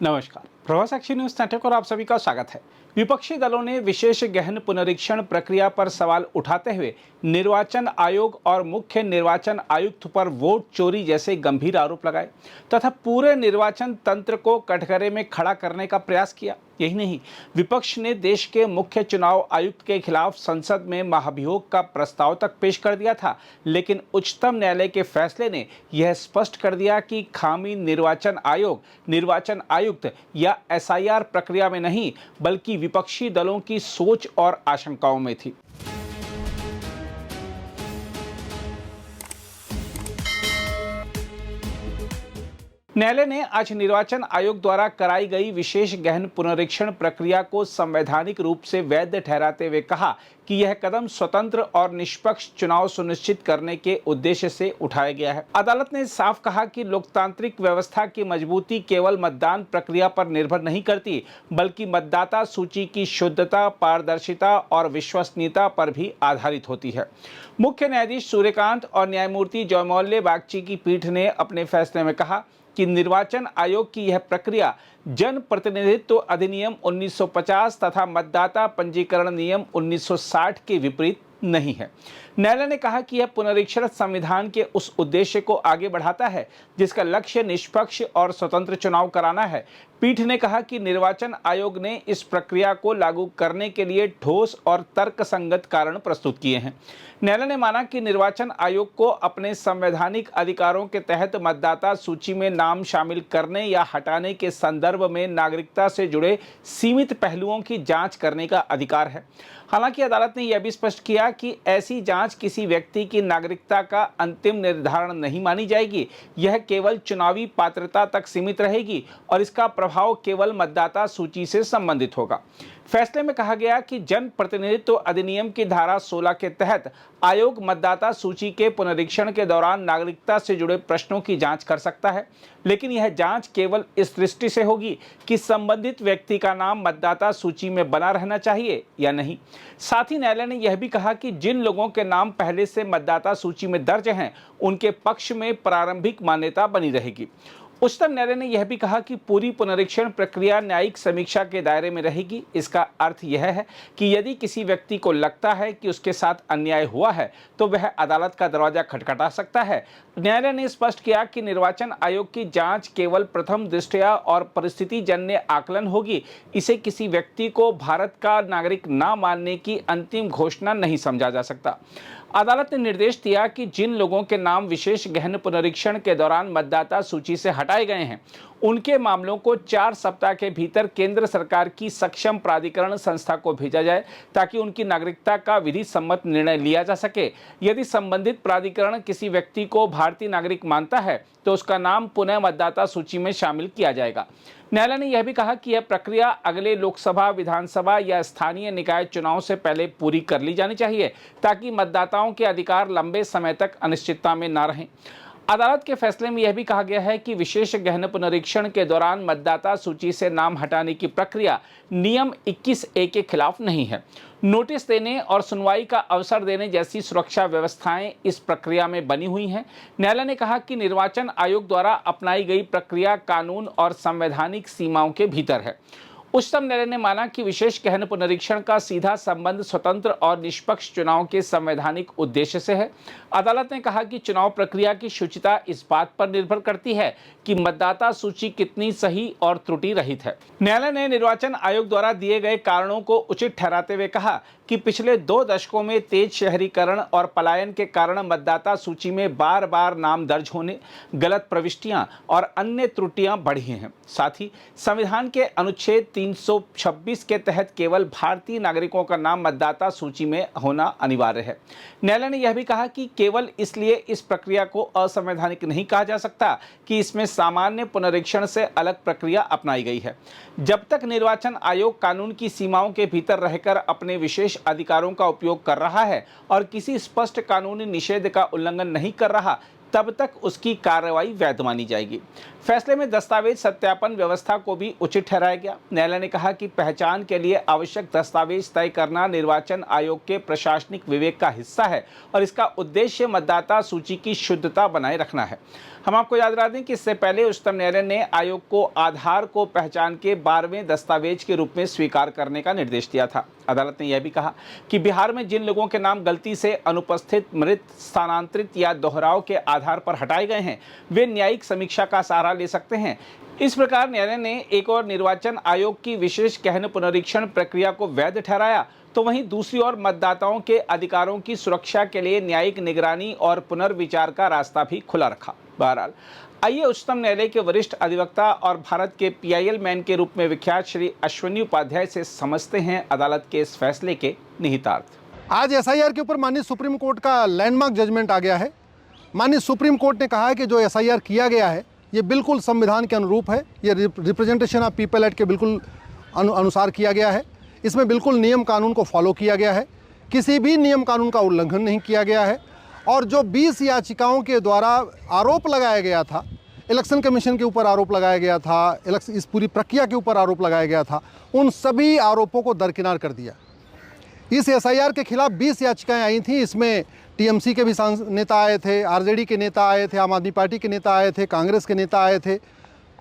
नमस्कार। प्रवास action news network और आप सभी का स्वागत है। विपक्षी दलों ने विशेष गहन पुनरीक्षण प्रक्रिया पर सवाल उठाते हुए निर्वाचन आयोग और मुख्य निर्वाचन आयुक्त पर वोट चोरी जैसे गंभीर आरोप लगाए तथा पूरे निर्वाचन तंत्र को कटघरे में खड़ा करने का प्रयास किया। यही नहीं, विपक्ष ने देश के मुख्य चुनाव आयुक्त के खिलाफ संसद में महाभियोग का प्रस्ताव तक पेश कर दिया था, लेकिन उच्चतम न्यायालय के फैसले ने यह स्पष्ट कर दिया कि खामी निर्वाचन आयोग, निर्वाचन आयुक्त या एसआईआर प्रक्रिया में नहीं, बल्कि विपक्षी दलों की सोच और आशंकाओं में थी। न्यायालय ने आज निर्वाचन आयोग द्वारा कराई गई विशेष गहन पुनरीक्षण प्रक्रिया को संवैधानिक रूप से वैध ठहराते हुए कहा कि यह कदम स्वतंत्र और निष्पक्ष चुनाव सुनिश्चित करने के उद्देश्य से उठाया गया है। अदालत ने साफ कहा कि लोकतांत्रिक व्यवस्था की मजबूती केवल मतदान प्रक्रिया पर निर्भर नहीं करती, बल्कि मतदाता सूची की शुद्धता, पारदर्शिता और विश्वसनीयता पर भी आधारित होती है। मुख्य न्यायाधीश सूर्यकांत और न्यायमूर्ति जयमौल्या बागची की पीठ ने अपने फैसले में कहा कि निर्वाचन आयोग की यह प्रक्रिया जन प्रतिनिधित्व अधिनियम 1950 तथा मतदाता पंजीकरण नियम 1960 के विपरीत नहीं है। न्यायालय ने कहा कि यह पुनरीक्षण संविधान के उस उद्देश्य को आगे बढ़ाता है जिसका लक्ष्य निष्पक्ष और स्वतंत्र चुनाव कराना है। पीठ ने कहा कि निर्वाचन आयोग ने इस प्रक्रिया को लागू करने के लिए ठोस और तर्कसंगत कारण प्रस्तुत किए हैं। न्यायालय ने माना कि निर्वाचन आयोग को अपने संवैधानिक अधिकारों के तहत मतदाता सूची में नाम शामिल करने या हटाने के संदर्भ में नागरिकता से जुड़े सीमित पहलुओं की जांच करने का अधिकार है। हालांकि अदालत ने यह भी स्पष्ट किया कि ऐसी जांच किसी व्यक्ति की नागरिकता का अंतिम निर्धारण नहीं मानी जाएगी। यह केवल चुनावी पात्रता तक सीमित रहेगी और इसका प्रभाव केवल मतदाता सूची से संबंधित होगा। फैसले में कहा गया कि जन प्रतिनिधित्व अधिनियम की धारा 16 के तहत आयोग मतदाता सूची के पुनरीक्षण के दौरान नागरिकता से जुड़े प्रश्नों की जांच कर सकता है, लेकिन यह जांच केवल इस दृष्टि से होगी कि संबंधित व्यक्ति का नाम मतदाता सूची में बना रहना चाहिए या नहीं। साथ ही न्यायालय ने यह भी कहा कि जिन लोगों के नाम पहले से मतदाता सूची में दर्ज हैं, उनके पक्ष में प्रारंभिक मान्यता बनी रहेगी। उच्चतम न्यायालय ने यह भी कहा कि पूरी पुनरीक्षण प्रक्रिया न्यायिक समीक्षा के दायरे में रहेगी। इसका अर्थ यह है कि यदि किसी व्यक्ति को लगता है कि उसके साथ अन्याय हुआ है, तो वह अदालत का दरवाजा खटखटा सकता है। न्यायालय ने स्पष्ट किया कि निर्वाचन आयोग की जांच केवल प्रथम दृष्टया और परिस्थिति जन्य आकलन होगी। इसे किसी व्यक्ति को भारत का नागरिक न मानने की अंतिम घोषणा नहीं समझा जा सकता। अदालत ने निर्देश दिया कि जिन लोगों के नाम विशेष गहन पुनरीक्षण के दौरान मतदाता सूची से हटाए गए हैं, उनके मामलों को 4 सप्ताह के भीतर केंद्र सरकार की सक्षम प्राधिकरण संस्था को भेजा जाए ताकि उनकी नागरिकता का विधि सम्मत निर्णय लिया जा सके। यदि संबंधित प्राधिकरण किसी व्यक्ति को भारतीय नागरिक मानता है तो उसका नाम पुनः मतदाता सूची में शामिल किया जाएगा। न्यायालय ने यह भी कहा कि यह प्रक्रिया अगले लोकसभा, विधानसभा या स्थानीय निकाय चुनाव से पहले पूरी कर ली जानी चाहिए ताकि मतदाताओं के अधिकार लंबे समय तक अनिश्चितता में न रहें। अदालत के फैसले में यह भी कहा गया है कि विशेष गहन पुनरीक्षण के दौरान मतदाता सूची से नाम हटाने की प्रक्रिया नियम 21A के खिलाफ नहीं है। नोटिस देने और सुनवाई का अवसर देने जैसी सुरक्षा व्यवस्थाएं इस प्रक्रिया में बनी हुई हैं। न्यायालय ने कहा कि निर्वाचन आयोग द्वारा अपनाई गई प्रक्रिया कानून और संवैधानिक सीमाओं के भीतर है। उच्चतम न्यायालय ने माना कि विशेष गहन पुनरीक्षण का सीधा संबंध स्वतंत्र और निष्पक्ष चुनाव के संवैधानिक उद्देश्य से है। अदालत ने कहा कि चुनाव प्रक्रिया की शुचिता इस बात पर निर्भर करती है कि मतदाता सूची कितनी सही और त्रुटि रहित है। न्यायालय ने निर्वाचन आयोग द्वारा दिए गए कारणों को उचित ठहराते हुए कहा कि पिछले 2 दशकों में तेज शहरीकरण और पलायन के कारण मतदाता सूची में बार बार नाम दर्ज होने, गलत प्रविष्टियां और अन्य त्रुटियां बढ़ी हैं। साथ ही संविधान के अनुच्छेद 326 के तहत केवल भारतीय नागरिकों का नाम मतदाता सूची में होना अनिवार्य है। न्यायालय ने यह भी कहा कि केवल इसलिए इस प्रक्रिया को असंवैधानिक नहीं कहा जा सकता कि इसमें सामान्य पुनरीक्षण से अलग प्रक्रिया अपनाई गई है। जब तक निर्वाचन आयोग कानून की सीमाओं के भीतर रहकर अपने विशेष अधिकारों का उपयोग कर रहा है और किसी स्पष्ट कानूनी निषेध का उल्लंघन नहीं कर रहा, तब तक उसकी कार्रवाई वैध मानी जाएगी। फैसले में दस्तावेज सत्यापन व्यवस्था को भी उचित ठहराया गया। न्यायालय ने कहा कि पहचान के लिए आवश्यक दस्तावेज तय करना निर्वाचन आयोग के प्रशासनिक विवेक का हिस्सा है और इसका उद्देश्य मतदाता सूची की शुद्धता बनाए रखना है। हम आपको याद दिला दें कि इससे पहले उच्चतम न्यायालय ने आयोग को आधार को पहचान के 12वें दस्तावेज के रूप में स्वीकार करने का निर्देश दिया था। अदालत ने यह भी कहा कि बिहार में जिन लोगों के नाम गलती से अनुपस्थित, मृत, स्थानांतरित या दोहराव के आधार पर हटाए गए हैं, वे न्यायिक समीक्षा का सहारा ले सकते हैं। इस प्रकार न्यायालय ने एक और निर्वाचन आयोग की विशेष गहन पुनरीक्षण प्रक्रिया को वैध ठहराया, तो वहीं दूसरी ओर मतदाताओं के अधिकारों की सुरक्षा के लिए न्यायिक निगरानी और पुनर्विचार का रास्ता भी खुला रखा। बहरहाल, आइए उच्चतम न्यायालय के वरिष्ठ अधिवक्ता और भारत के PIL मैन के रूप में विख्यात श्री अश्विनी उपाध्याय से समझते हैं अदालत के इस फैसले के निहितार्थ। आज SIR के ऊपर माननीय सुप्रीम कोर्ट का लैंडमार्क जजमेंट आ गया है। माननीय सुप्रीम कोर्ट ने कहा है कि जो SIR किया गया है ये बिल्कुल संविधान के अनुरूप है, ये रिप्रेजेंटेशन ऑफ पीपल एक्ट के बिल्कुल अनुसार किया गया है। इसमें बिल्कुल नियम कानून को फॉलो किया गया है, किसी भी नियम कानून का उल्लंघन नहीं किया गया है। और जो 20 याचिकाओं के द्वारा आरोप लगाया गया था, इलेक्शन कमीशन के ऊपर आरोप लगाया गया था, इस पूरी प्रक्रिया के ऊपर आरोप लगाया गया था, उन सभी आरोपों को दरकिनार कर दिया। इस SIR के खिलाफ 20 याचिकाएं आई थी। इसमें TMC के भी नेता आए थे, RJD के नेता आए थे, आम आदमी पार्टी के नेता आए थे, कांग्रेस के नेता आए थे,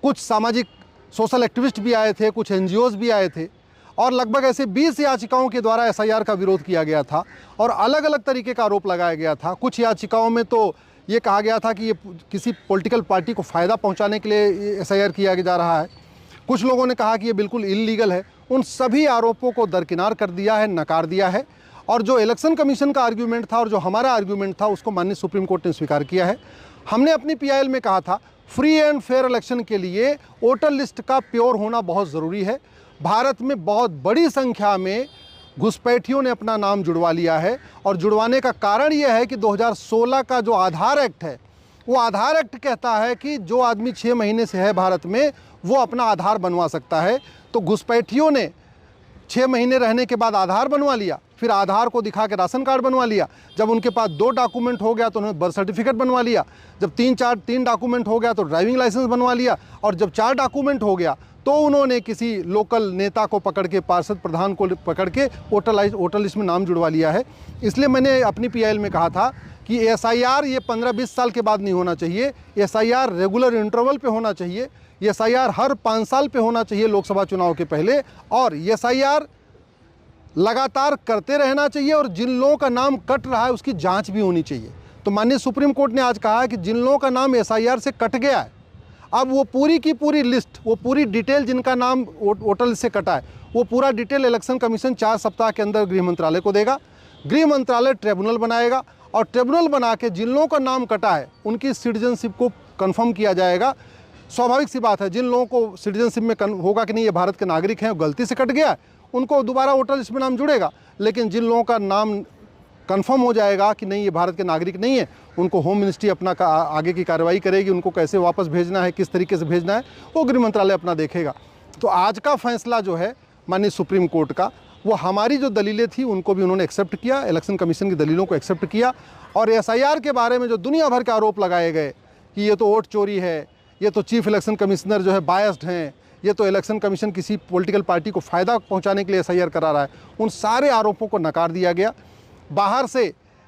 कुछ सामाजिक सोशल एक्टिविस्ट भी आए थे, कुछ NGOs भी आए थे और लगभग ऐसे 20 याचिकाओं के द्वारा SIR का विरोध किया गया था और अलग अलग तरीके का आरोप लगाया गया था। कुछ याचिकाओं में तो ये कहा गया था कि ये किसी पॉलिटिकल पार्टी को फ़ायदा पहुंचाने के लिए SIR किया जा रहा है। कुछ लोगों ने कहा कि ये बिल्कुल इल्लीगल है। उन सभी आरोपों को दरकिनार कर दिया है, नकार दिया है और जो इलेक्शन कमीशन का आर्ग्यूमेंट था और जो हमारा आर्ग्यूमेंट था उसको माननीय सुप्रीम कोर्ट ने स्वीकार किया है। हमने अपनी PIL में कहा था फ्री एंड फेयर इलेक्शन के लिए वोटर लिस्ट का प्योर होना बहुत ज़रूरी है। भारत में बहुत बड़ी संख्या में घुसपैठियों ने अपना नाम जुड़वा लिया है और जुड़वाने का कारण यह है कि 2016 का जो आधार एक्ट है, वो आधार एक्ट कहता है कि जो आदमी 6 महीने से है भारत में वो अपना आधार बनवा सकता है। तो घुसपैठियों ने 6 महीने रहने के बाद आधार बनवा लिया, फिर आधार को दिखा के राशन कार्ड बनवा लिया। जब उनके पास 2 डॉक्यूमेंट हो गया तो उन्होंने बर्थ सर्टिफिकेट बनवा लिया। जब 3 डॉक्यूमेंट हो गया तो ड्राइविंग लाइसेंस बनवा लिया और जब 4 डॉक्यूमेंट हो गया तो उन्होंने किसी लोकल नेता को पकड़ के, पार्षद प्रधान को पकड़ के वोटर लिस्ट में नाम जुड़वा लिया है। इसलिए मैंने अपनी PIL में कहा था कि SIR ये 15-20 साल के बाद नहीं होना चाहिए, SIR रेगुलर इंटरवल पे होना चाहिए, SIR हर 5 साल पे होना चाहिए लोकसभा चुनाव के पहले, और SIR लगातार करते रहना चाहिए और जिन लोगों का नाम कट रहा है उसकी जांच भी होनी चाहिए। तो माननीय सुप्रीम कोर्ट ने आज कहा है कि जिन लोगों का नाम SIR से कट गया है, अब वो पूरी की पूरी लिस्ट, वो पूरी डिटेल जिनका नाम वोटर लिस्ट से कटा है, वो पूरा डिटेल इलेक्शन कमीशन 4 सप्ताह के अंदर गृह मंत्रालय को देगा। गृह मंत्रालय ट्रिब्यूनल बनाएगा और ट्रिब्यूनल बना के जिन लोगों का नाम कटा है उनकी सिटीजनशिप को कंफर्म किया जाएगा। स्वाभाविक सी बात है, जिन लोगों को सिटीजनशिप में होगा कि नहीं ये भारत के नागरिक हैं, गलती से कट गया है, उनको दोबारा वोटर लिस्ट में नाम जुड़ेगा। लेकिन जिन लोगों का नाम कंफर्म हो जाएगा कि नहीं ये भारत के नागरिक नहीं है, उनको होम मिनिस्ट्री अपना आगे की कार्रवाई करेगी। उनको कैसे वापस भेजना है, किस तरीके से भेजना है, वो गृह मंत्रालय अपना देखेगा। तो आज का फैसला जो है माननीय सुप्रीम कोर्ट का, वो हमारी जो दलीलें थी उनको भी उन्होंने एक्सेप्ट किया, इलेक्शन कमीशन की दलीलों को एक्सेप्ट किया। और SIR के बारे में जो दुनिया भर के आरोप लगाए गए कि ये तो वोट चोरी है, ये तो चीफ इलेक्शन कमिश्नर जो है बायस्ड हैं, ये तो इलेक्शन कमीशन किसी पॉलिटिकल पार्टी को फ़ायदा पहुंचाने के लिए SIR करा रहा है, उन सारे आरोपों को नकार दिया गया। बाहर से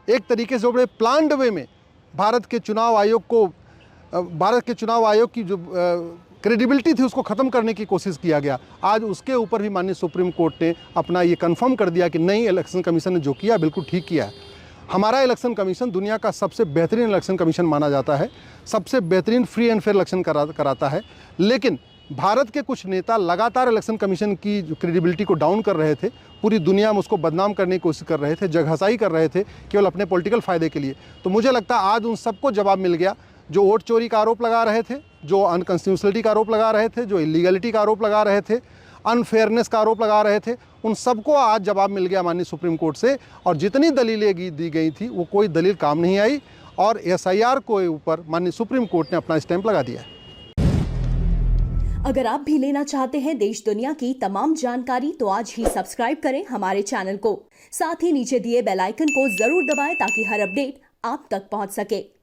एक तरीके से बड़े प्लान्ड वे में भारत के चुनाव आयोग की जो क्रेडिबिलिटी थी उसको ख़त्म करने की कोशिश किया गया। आज उसके ऊपर भी माननीय सुप्रीम कोर्ट ने अपना ये कंफर्म कर दिया कि नहीं, इलेक्शन कमीशन ने जो किया बिल्कुल ठीक किया है। हमारा इलेक्शन कमीशन दुनिया का सबसे बेहतरीन इलेक्शन कमीशन माना जाता है, सबसे बेहतरीन फ्री एंड फेयर इलेक्शन कराता है। लेकिन भारत के कुछ नेता लगातार इलेक्शन कमीशन की क्रेडिबिलिटी को डाउन कर रहे थे, पूरी दुनिया में उसको बदनाम करने की कोशिश कर रहे थे, जगहसाई कर रहे थे केवल अपने पॉलिटिकल फ़ायदे के लिए। तो मुझे लगता है आज उन सबको जवाब मिल गया। जो वोट चोरी का आरोप लगा रहे थे, जो अनकॉन्स्टिट्यूशनलिटी का आरोप लगा रहे थे, जो इलीगलिटी का आरोप लगा रहे थे, अनफेयरनेस का आरोप लगा रहे थे, उन सबको आज जवाब मिल गया माननीय सुप्रीम कोर्ट से। और जितनी दलीलें दी गई थी वो कोई दलील काम नहीं आई और SIR के ऊपर माननीय सुप्रीम कोर्ट ने अपना स्टैंप लगा दिया है। अगर आप भी लेना चाहते हैं देश दुनिया की तमाम जानकारी तो आज ही सब्सक्राइब करें हमारे चैनल को। साथ ही नीचे दिए बेल आइकन को जरूर दबाएं ताकि हर अपडेट आप तक पहुंच सके।